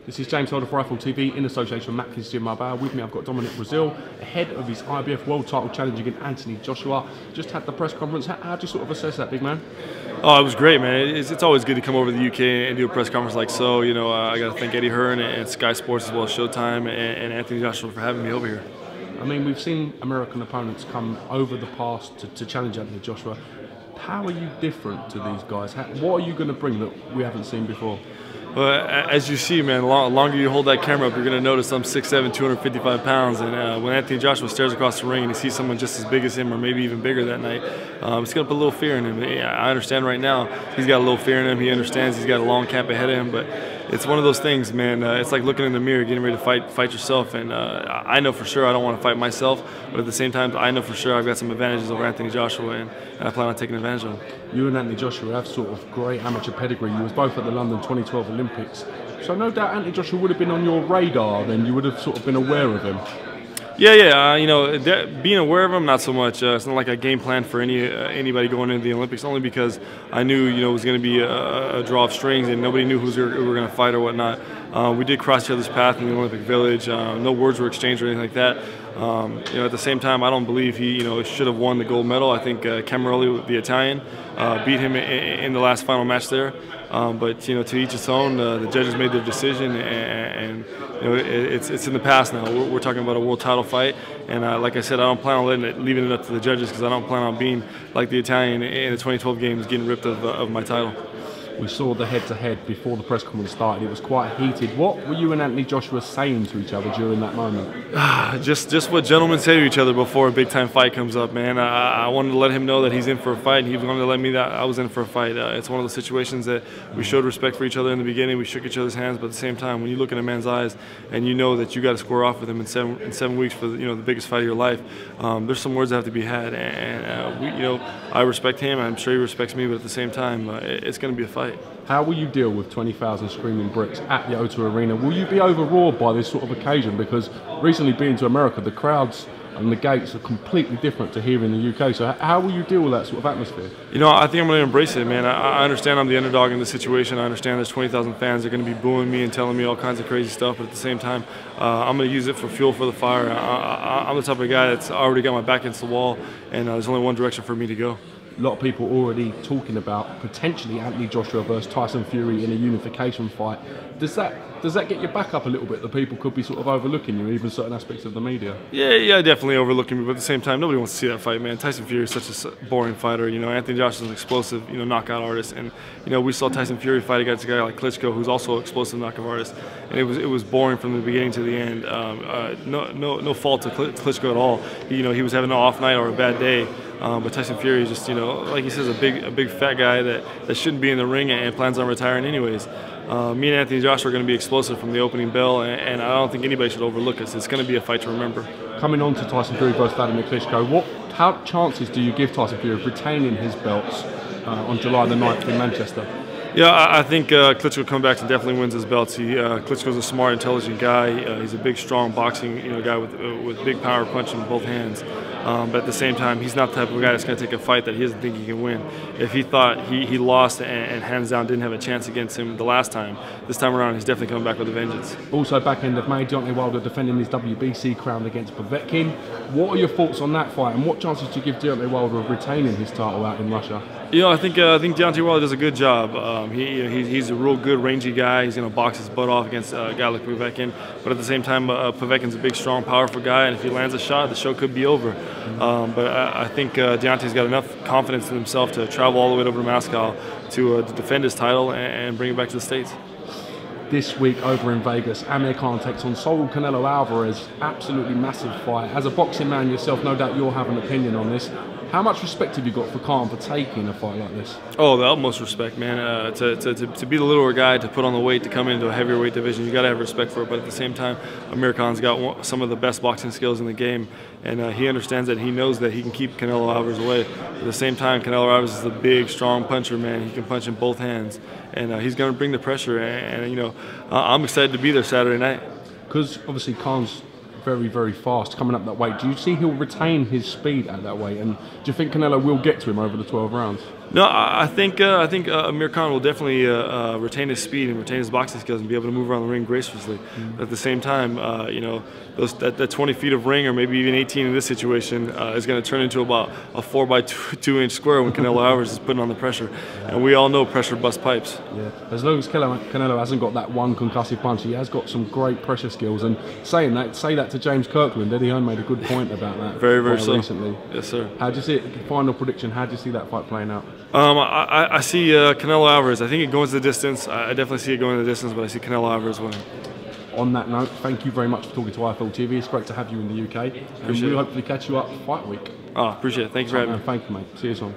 This is James Holder for Rifle TV in association with Mackey's Gym Mobile. With me I've got Dominic Breazeale, ahead of his IBF World Title challenge against Anthony Joshua. Just had the press conference. How do you sort of assess that, big man? Oh, it was great, man. It's always good to come over to the UK and do a press conference like so. You know, I got to thank Eddie Hearn and Sky Sports as well as Showtime and Anthony Joshua for having me over here. I mean, we've seen American opponents come over the past to challenge Anthony Joshua. How are you different to these guys? What are you going to bring that we haven't seen before? Well, as you see, man, the longer you hold that camera up, you're going to notice I'm 6'7", 255 pounds. And when Anthony Joshua stares across the ring and he sees someone just as big as him or maybe even bigger that night, it's going to put a little fear in him. I understand right now he's got a little fear in him. He understands he's got a long camp ahead of him. But it's one of those things, man. It's like looking in the mirror, getting ready to fight yourself. And I know for sure I don't want to fight myself. But at the same time, I know for sure I've got some advantages over Anthony Joshua. And I plan on taking advantage of them. You and Anthony Joshua have sort of great amateur pedigree. You was both at the London 2012 Olympics. So no doubt Anthony Joshua would have been on your radar then. You would have sort of been aware of him. Yeah. You know, being aware of him, not so much. It's not like a game plan for anybody going into the Olympics. Only because I knew, you know, it was going to be a draw of strings, and nobody knew who we were going to fight or whatnot. We did cross each other's path in the Olympic Village. No words were exchanged or anything like that. You know, at the same time, I don't believe he, you know, should have won the gold medal. I think Camarelli, the Italian, beat him in the last final match there. But you know, to each its own. The judges made their decision, and you know, it's in the past now. We're talking about a world title fight, and like I said, I don't plan on leaving it up to the judges because I don't plan on being like the Italian in the 2012 games, getting ripped of my title. We saw the head-to-head before the press conference started. It was quite heated. What were you and Anthony Joshua saying to each other during that moment? Just what gentlemen say to each other before a big-time fight comes up, man. I wanted to let him know that he's in for a fight, and he wanted to let me know that I was in for a fight. It's one of those situations that we showed respect for each other in the beginning. We shook each other's hands, but at the same time, when you look in a man's eyes and you know that you got to square off with him in seven weeks for the biggest fight of your life, there's some words that have to be had. And I respect him. I'm sure he respects me, but at the same time, it's going to be a fight. How will you deal with 20,000 screaming Brits at the O2 Arena? Will you be overawed by this sort of occasion? Because recently being to America, the crowds and the gates are completely different to here in the UK. So how will you deal with that sort of atmosphere? You know, I think I'm going to embrace it, man. I understand I'm the underdog in this situation. I understand there's 20,000 fans. They're going to be booing me and telling me all kinds of crazy stuff. But at the same time, I'm going to use it for fuel for the fire. I'm the type of guy that's already got my back against the wall, and there's only one direction for me to go. A lot of people already talking about potentially Anthony Joshua versus Tyson Fury in a unification fight. Does that get your back up a little bit? The people could be sort of overlooking you, even certain aspects of the media. Yeah, definitely overlooking me. But at the same time, nobody wants to see that fight, man. Tyson Fury is such a boring fighter. You know, Anthony Joshua is an explosive, knockout artist, and we saw Tyson Fury fight against a guy like Klitschko, who's also an explosive knockout artist, and it was boring from the beginning to the end. No fault to Klitschko at all. He was having an off night or a bad day. But Tyson Fury is just, like he says, a big fat guy that shouldn't be in the ring and plans on retiring anyways. Me and Anthony Joshua are going to be explosive from the opening bell, and I don't think anybody should overlook us. It's going to be a fight to remember. Coming on to Tyson Fury versus Dominic Breazeale, how chances do you give Tyson Fury of retaining his belts on July the 9th in Manchester? Yeah, I think Klitschko comes back and definitely wins his belts. Klitschko's a smart, intelligent guy. He's a big, strong boxing guy with big power punch in both hands. But at the same time, he's not the type of guy that's going to take a fight that he doesn't think he can win. If he thought he lost and hands down didn't have a chance against him the last time, this time around he's definitely coming back with a vengeance. Also, back end of May, Deontay Wilder defending his WBC crown against Povetkin. What are your thoughts on that fight, and what chances do you give Deontay Wilder of retaining his title out in Russia? I think Deontay Wilder does a good job. He's a real good, rangy guy. He's going to box his butt off against a guy like Povetkin. But at the same time, Povetkin's a big, strong, powerful guy, and if he lands a shot, the show could be over. But I think Deontay's got enough confidence in himself to travel all the way over to Moscow to defend his title and bring it back to the States. This week over in Vegas, Amir Khan takes on Saul Canelo Alvarez. Absolutely massive fight. As a boxing man yourself, no doubt you'll have an opinion on this. How much respect have you got for Khan for taking a fight like this? Oh, the utmost respect, man. To be the littler guy, to put on the weight, to come into a heavier weight division, you got to have respect for it. But at the same time, Amir Khan's got some of the best boxing skills in the game, and he understands that. He knows that he can keep Canelo Alvarez away. At the same time, Canelo Alvarez is a big, strong puncher, man. He can punch in both hands, and he's going to bring the pressure. And I'm excited to be there Saturday night. Because obviously Khan's very, very fast coming up that weight. Do you see he'll retain his speed at that weight? And do you think Canelo will get to him over the 12 rounds? No, I think Amir Khan will definitely retain his speed and retain his boxing skills and be able to move around the ring gracefully. At the same time, that 20 feet of ring, or maybe even 18 in this situation, is going to turn into about a 4 by 2 inch square when Canelo Alvarez is putting on the pressure. And we all know pressure busts pipes. Yeah, as long as Canelo hasn't got that one concussive punch, he has got some great pressure skills. And saying that, say that to James Kirkland. Eddie Hearn made a good point about that. Very so. Recently. Yes, sir. How do you see it? Final prediction. How do you see that fight playing out? I see Canelo Alvarez. I think it goes the distance. I definitely see it going the distance, but I see Canelo Alvarez winning. On that note, thank you very much for talking to IFL TV. It's great to have you in the UK. And we'll hopefully catch you up fight week. Appreciate it. Thanks for having me. Thank you, mate. See you soon.